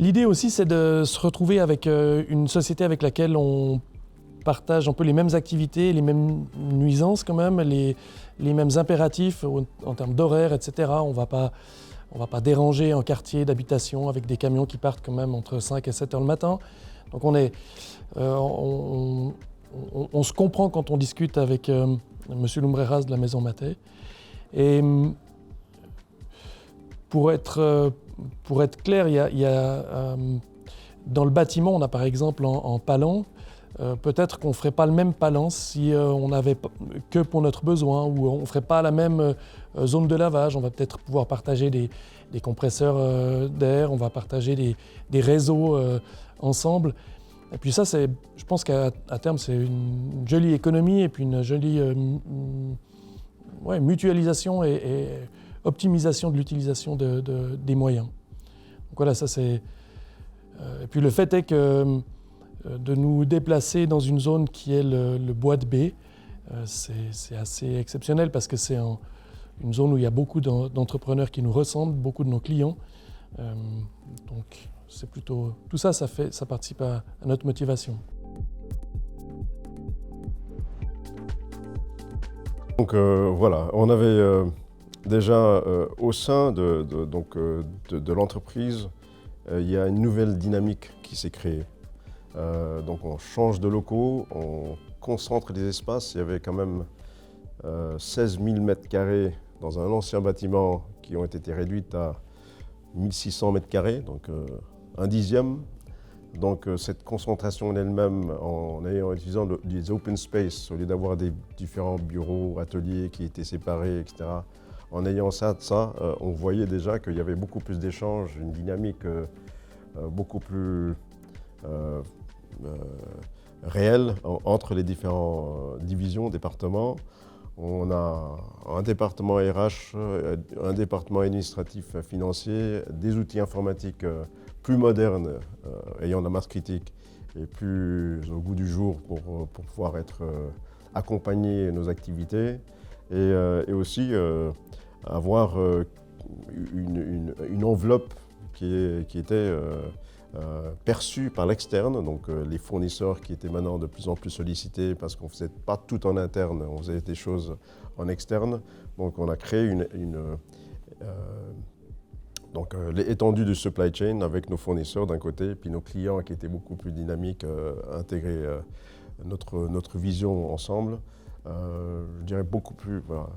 L'idée aussi, c'est de se retrouver avec une société avec laquelle on partage un peu les mêmes activités, les mêmes nuisances quand même, les mêmes impératifs en termes d'horaire, etc. On va pas déranger un quartier d'habitation avec des camions qui partent quand même entre 5 et 7 heures le matin. Donc on se comprend quand on discute avec Monsieur Lumbreras de la Maison Mathey. Et pour être clair, il y a dans le bâtiment, on a par exemple en palan, peut-être qu'on ne ferait pas le même palan si on n'avait que pour notre besoin, ou on ne ferait pas la même zone de lavage. On va peut-être pouvoir partager des compresseurs d'air, on va partager des réseaux ensemble. Et puis ça, je pense qu'à terme, c'est une jolie économie et puis une jolie mutualisation et optimisation de l'utilisation des moyens. Donc voilà, ça c'est... Et puis le fait est que de nous déplacer dans une zone qui est le bois de baie, c'est assez exceptionnel parce que c'est une zone où il y a beaucoup d'entrepreneurs qui nous ressemblent, beaucoup de nos clients. Donc c'est plutôt... Tout ça, ça participe à notre motivation. Donc voilà, on avait déjà au sein de l'entreprise, il y a une nouvelle dynamique qui s'est créée. Donc on change de locaux, on concentre les espaces. Il y avait quand même 16 000 mètres carrés dans un ancien bâtiment qui ont été réduits à 1600 mètres carrés, donc un dixième. Donc cette concentration en elle-même, en utilisant des open space, au lieu d'avoir des différents bureaux, ateliers qui étaient séparés, etc., en ayant ça, on voyait déjà qu'il y avait beaucoup plus d'échanges, une dynamique beaucoup plus réelle entre les différentes divisions, départements. On a un département RH, un département administratif financier, des outils informatiques plus modernes, ayant la masse critique et plus au goût du jour pour pouvoir accompagner nos activités et aussi avoir une enveloppe qui était perçue par l'externe, donc les fournisseurs qui étaient maintenant de plus en plus sollicités parce qu'on ne faisait pas tout en interne, on faisait des choses en externe. Donc on a créé l'étendue du supply chain avec nos fournisseurs d'un côté, puis nos clients qui étaient beaucoup plus dynamiques, intégrer notre vision ensemble. Je dirais beaucoup plus... Voilà.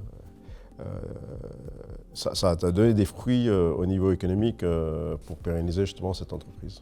Ça a donné des fruits au niveau économique pour pérenniser justement cette entreprise.